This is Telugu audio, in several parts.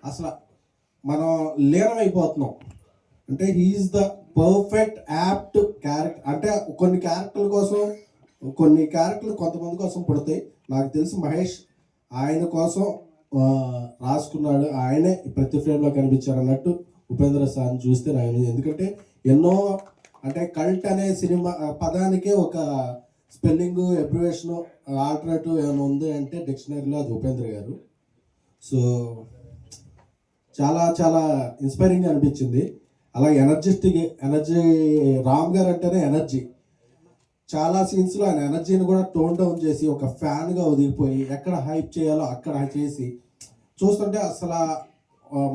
అసలు మనం లీనమైపోతున్నాం. అంటే he is the perfect apt character. అంటే కొన్ని క్యారెక్టర్ల కోసం, కొన్ని క్యారెక్టర్లు కొంతమంది కోసం పుడతాయి. నాకు తెలిసి మహేష్ ఆయన కోసం రాసుకున్నాడు, ఆయనే ప్రతి ఫ్రేమ్లో కనిపించారు అన్నట్టు ఉపేంద్ర సార్ని చూస్తే నాకు, ఎందుకంటే ఎన్నో అంటే కల్ట్ అనే సినిమా పదానికే ఒక స్పెల్లింగ్ అబ్రివేషన్ ఆల్టర్నేటివ్ ఏమైనా ఉంది అంటే డిక్షనరీలో అది ఉపేంద్ర గారు. సో చాలా చాలా ఇన్స్పైరింగ్గా అనిపించింది. అలాగే ఎనర్జీ రామ్ గారు అంటేనే ఎనర్జీ. చాలా సీన్స్లో ఆయన ఎనర్జీని కూడా టోన్ డౌన్ చేసి ఒక ఫ్యాన్గా ఒదిగిపోయి ఎక్కడ హైప్ చేయాలో అక్కడ చేసి చూస్తుంటే అసలు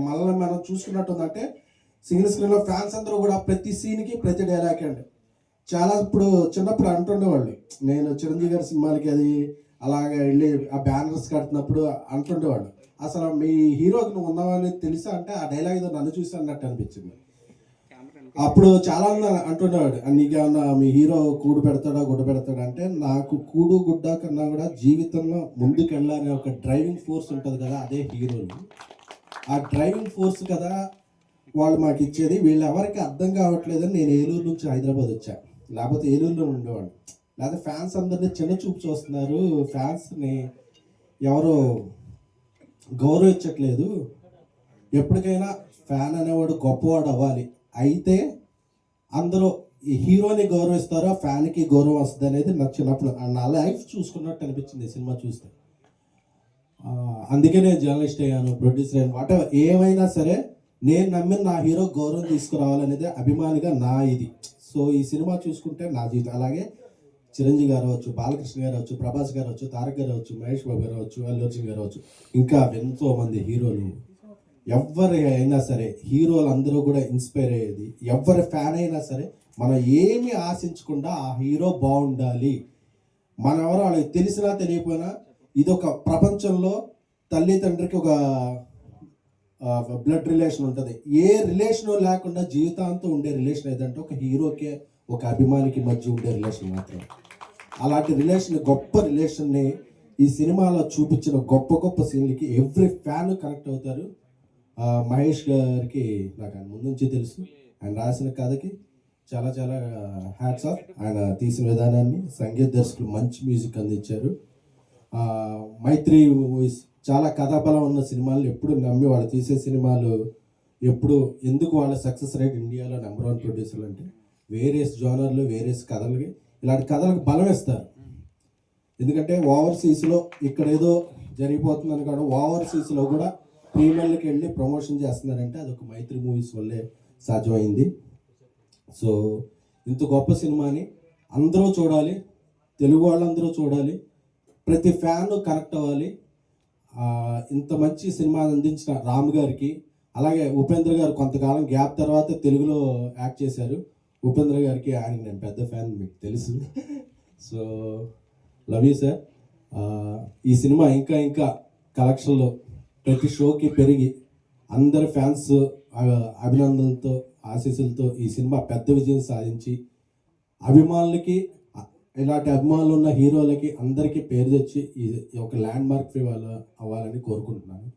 మళ్ళీ మనం చూసుకున్నట్టుందంటే సింగిల్ స్క్రీన్లో ఫ్యాన్స్ అందరూ కూడా ప్రతి సీన్కి ప్రతి డైలాగ్ అండి. చాలా ఇప్పుడు చిన్నప్పుడు అంటుండేవాళ్ళు, నేను చిరంజీవి గారి సినిమాలకి అది అలాగే వెళ్ళి ఆ బ్యానర్స్ కడుతున్నప్పుడు అంటుండేవాళ్ళు, అసలు మీ హీరోకి నువ్వు ఉన్నావని తెలుసా అంటే ఆ డైలాగ్ ఏదో నన్ను చూసి అన్నట్టు అనిపించింది. అప్పుడు చాలా మంది అంటుండేవాడు, నీకేమన్నా మీ హీరో కూడు పెడతాడా గుడ్డ పెడతాడా అంటే, నాకు కూడు గుడ్డ కన్నా కూడా జీవితంలో ముందుకు వెళ్ళాలనే ఒక డ్రైవింగ్ ఫోర్స్ ఉంటుంది కదా, అదే హీరోలు. ఆ డ్రైవింగ్ ఫోర్స్ కదా వాళ్ళు మాకు ఇచ్చేది. వీళ్ళు ఎవరికి అర్థం కావట్లేదని నేను ఏలూరు నుంచి హైదరాబాద్ వచ్చాను, లేకపోతే ఏలూరులో ఉండేవాడు. లేకపోతే ఫ్యాన్స్ అందరినీ చిన్న చూపు చూస్తున్నారు, ఫ్యాన్స్ని ఎవరు గౌరవించట్లేదు. ఎప్పటికైనా ఫ్యాన్ అనేవాడు గొప్పవాడు అవ్వాలి, అయితే అందరూ ఈ హీరోని గౌరవిస్తారో ఫ్యాన్కి గౌరవం వస్తుంది అనేది నాకు చిన్నప్పుడు నా లైఫ్ చూసుకున్నట్టు అనిపించింది ఈ సినిమా చూస్తే. అందుకే నేను జర్నలిస్ట్ అయ్యాను, ప్రొడ్యూసర్ అయ్యాను, వాట్ ఎవర్ ఏమైనా సరే నేను నమ్మిన నా హీరో గౌరవం తీసుకురావాలనేది అభిమానిగా నా ఇది. సో ఈ సినిమా చూసుకుంటే నా జీవితం. అలాగే చిరంజీవి గారు అవచ్చు, బాలకృష్ణ గారు అవచ్చు, ప్రభాస్ గారు అవచ్చు, తారక్ గారు అవచ్చు, మహేష్ బాబు గారు అవచ్చు, అల్లు అర్జున్ గారు అవచ్చు, ఇంకా ఎంతో మంది హీరోలు. ఎవరి అయినా సరే హీరోలు అందరూ కూడా ఇన్స్పైర్ అయ్యేది. ఎవరి ఫ్యాన్ అయినా సరే మనం ఏమి ఆశించకుండా ఆ హీరో బాగుండాలి. మనం ఎవరో వాళ్ళకి తెలిసినా తెలియకపోయినా ఇదొక ప్రపంచంలో తల్లి తండ్రికి ఒక బ్లడ్ రిలేషన్ ఉంటుంది. ఏ రిలేషన్ లేకుండా జీవితాంతం ఉండే రిలేషన్ ఏదంటే ఒక హీరోకే ఒక అభిమానికి మధ్య ఉండే రిలేషన్ మాత్రం. అలాంటి రిలేషన్, గొప్ప రిలేషన్ని ఈ సినిమాలో చూపించిన గొప్ప గొప్ప సీన్లకి ఎవ్రీ ఫ్యాన్ కనెక్ట్ అవుతారు. మహేష్ గారికి నాకు ఆయన ముందు నుంచి తెలుసు, ఆయన రాసిన కథకి చాలా చాలా హ్యాట్స్ ఆఫ్. ఆయన తీసిన విధానాన్ని, సంగీత దర్శకులు మంచి మ్యూజిక్ అందించారు. మైత్రి మూవీస్ చాలా కథాబలం ఉన్న సినిమాలు ఎప్పుడు నమ్మి వాళ్ళు తీసే సినిమాలు ఎప్పుడు ఎందుకు వాళ్ళ సక్సెస్ రేట్ ఇండియాలో నెంబర్ 1 ప్రొడ్యూసర్లు అంటే వేరియస్ జోనర్లు, వేరియస్ కథలకి ఇలాంటి కథలకు బలం ఇస్తారు. ఎందుకంటే ఓవర్సీస్లో ఇక్కడ ఏదో జరిగిపోతుందని కాదు, ఓవర్సీస్లో కూడా ప్రీమియర్లకి వెళ్ళి ప్రమోషన్ చేస్తున్నారంటే అదొక మైత్రి మూవీస్ వల్లే సాధ్యమైంది. సో ఇంత గొప్ప సినిమాని అందరూ చూడాలి, తెలుగు వాళ్ళందరూ చూడాలి, ప్రతి ఫ్యాన్ కనెక్ట్ అవ్వాలి. ఇంత మంచి సినిమా అందించిన రామ్ గారికి, అలాగే ఉపేంద్ర గారు కొంతకాలం గ్యాప్ తర్వాత తెలుగులో యాక్ట్ చేశారు. ఉపేంద్ర గారికి ఆయనకి నేను పెద్ద ఫ్యాన్, మీకు తెలుసు. So love you sir. ఈ సినిమా ఇంకా ఇంకా కలెక్షన్లో ప్రతి షోకి పెరిగి అందరి ఫ్యాన్స్ అభినందనలతో, ఆశీస్సులతో ఈ సినిమా పెద్ద విజయం సాధించి అభిమానులకి, ఇలాంటి అభిమానులు ఉన్న హీరోలకి అందరికీ పేరు తెచ్చి ఒక ల్యాండ్ మార్క్ అవ్వాలని కోరుకుంటున్నాను.